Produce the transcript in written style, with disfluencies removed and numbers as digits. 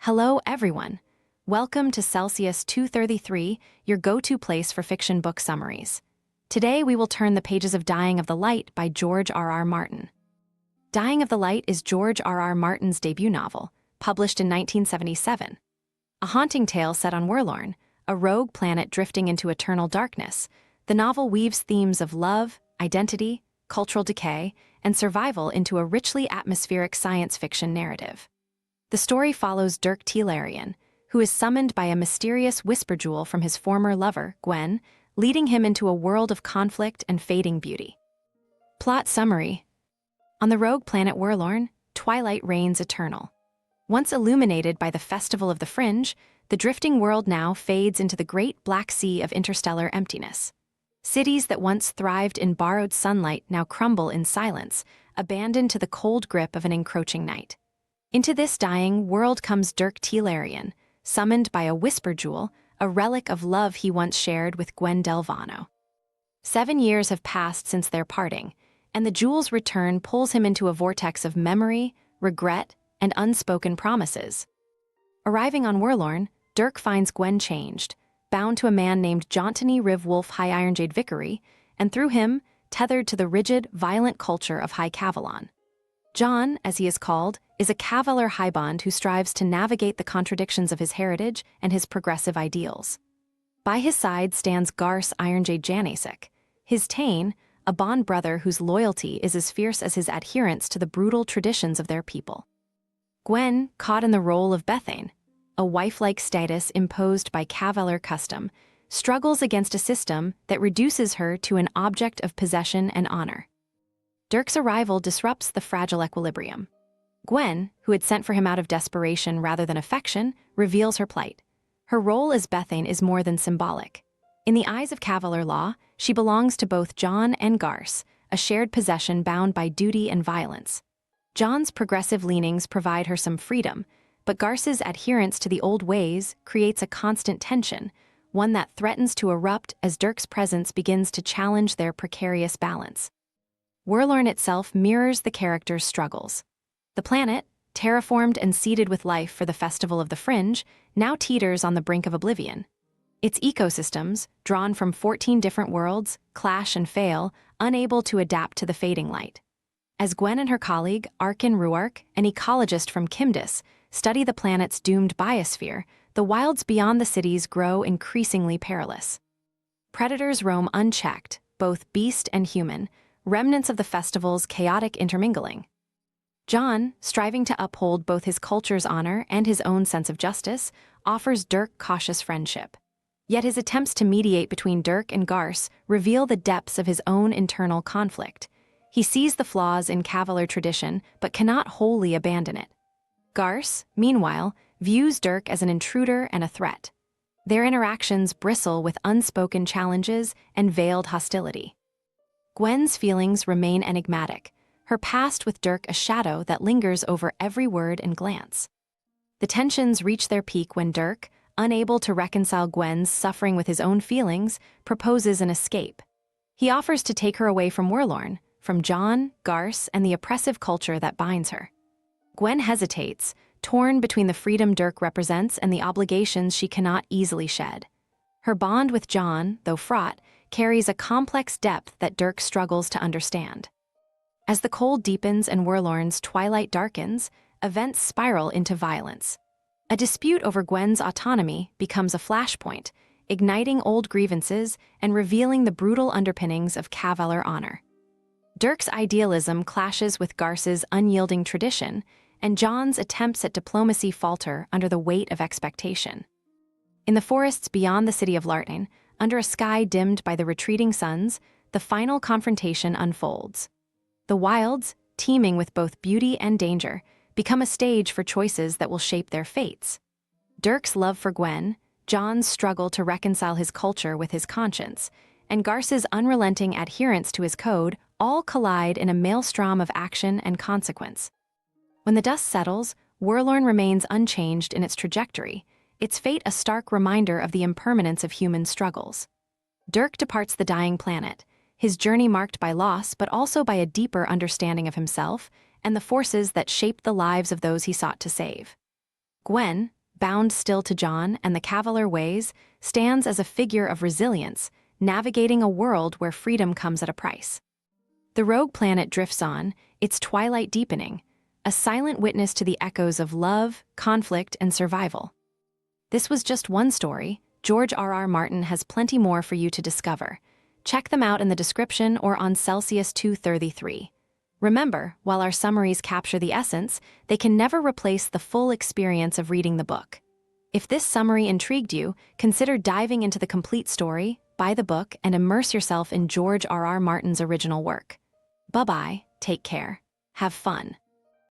Hello, everyone. Welcome to Celsius 233, your go-to place for fiction book summaries. Today, we will turn the pages of Dying of the Light by George R.R. Martin. Dying of the Light is George R.R. Martin's debut novel, published in 1977. A haunting tale set on Worlorn, a rogue planet drifting into eternal darkness, the novel weaves themes of love, identity, cultural decay, and survival into a richly atmospheric science fiction narrative. The story follows Dirk, who is summoned by a mysterious whisperjewel from his former lover, Gwen, leading him into a world of conflict and fading beauty. Plot summary. On the rogue planet Worlorn, twilight reigns eternal. Once illuminated by the Festival of the Fringe, the drifting world now fades into the great black sea of interstellar emptiness. Cities that once thrived in borrowed sunlight now crumble in silence, abandoned to the cold grip of an encroaching night. Into this dying world comes Dirk, summoned by a whisperjewel, a relic of love he once shared with Gwen. 7 years have passed since their parting, and the jewel's return pulls him into a vortex of memory, regret, and unspoken promises. Arriving on Worlorn, Dirk finds Gwen changed, bound to a man named Jontony Riv Wolf High Ironjade Vickery, and through him, tethered to the rigid, violent culture of High Cavalon. John, as he is called, is a Cavalar highbond who strives to navigate the contradictions of his heritage and his progressive ideals. By his side stands Garce Ironjade Janasek, his Tane, a bond brother whose loyalty is as fierce as his adherence to the brutal traditions of their people. Gwen, caught in the role of Bethane, a wife-like status imposed by Cavalar custom, struggles against a system that reduces her to an object of possession and honor. Dirk's arrival disrupts the fragile equilibrium. Gwen, who had sent for him out of desperation rather than affection, reveals her plight. Her role as Bethane is more than symbolic. In the eyes of Cavalar law, she belongs to both John and Garce, a shared possession bound by duty and violence. John's progressive leanings provide her some freedom, but Garce's adherence to the old ways creates a constant tension, one that threatens to erupt as Dirk's presence begins to challenge their precarious balance. Worlorn itself mirrors the characters' struggles. The planet, terraformed and seeded with life for the Festival of the Fringe, now teeters on the brink of oblivion. Its ecosystems, drawn from 14 different worlds, clash and fail, unable to adapt to the fading light. As Gwen and her colleague, Arkin Ruark, an ecologist from Kimdis, study the planet's doomed biosphere, the wilds beyond the cities grow increasingly perilous. Predators roam unchecked, both beast and human, remnants of the festival's chaotic intermingling. John, striving to uphold both his culture's honor and his own sense of justice, offers Dirk cautious friendship. Yet his attempts to mediate between Dirk and Garce reveal the depths of his own internal conflict. He sees the flaws in Cavalar tradition, but cannot wholly abandon it. Garce, meanwhile, views Dirk as an intruder and a threat. Their interactions bristle with unspoken challenges and veiled hostility. Gwen's feelings remain enigmatic, her past with Dirk a shadow that lingers over every word and glance. The tensions reach their peak when Dirk, unable to reconcile Gwen's suffering with his own feelings, proposes an escape. He offers to take her away from Worlorn, from John, Garce, and the oppressive culture that binds her. Gwen hesitates, torn between the freedom Dirk represents and the obligations she cannot easily shed. Her bond with John, though fraught, carries a complex depth that Dirk struggles to understand. As the cold deepens and Worlorn's twilight darkens, events spiral into violence. A dispute over Gwen's autonomy becomes a flashpoint, igniting old grievances and revealing the brutal underpinnings of Cavalar honor. Dirk's idealism clashes with Garce's unyielding tradition, and John's attempts at diplomacy falter under the weight of expectation. In the forests beyond the city of Lartane, under a sky dimmed by the retreating suns, the final confrontation unfolds. The wilds, teeming with both beauty and danger, become a stage for choices that will shape their fates. Dirk's love for Gwen, John's struggle to reconcile his culture with his conscience, and Garce's unrelenting adherence to his code all collide in a maelstrom of action and consequence. When the dust settles, Worlorn remains unchanged in its trajectory, its fate a stark reminder of the impermanence of human struggles. Dirk departs the dying planet, his journey marked by loss but also by a deeper understanding of himself and the forces that shaped the lives of those he sought to save. Gwen, bound still to John and the Cavalier ways, stands as a figure of resilience, navigating a world where freedom comes at a price. The rogue planet drifts on, its twilight deepening, a silent witness to the echoes of love, conflict, and survival. This was just one story. George R.R. Martin has plenty more for you to discover. Check them out in the description or on Celsius 233. Remember, while our summaries capture the essence, they can never replace the full experience of reading the book. If this summary intrigued you, consider diving into the complete story, buy the book, and immerse yourself in George R.R. Martin's original work. Bye-bye, take care, have fun.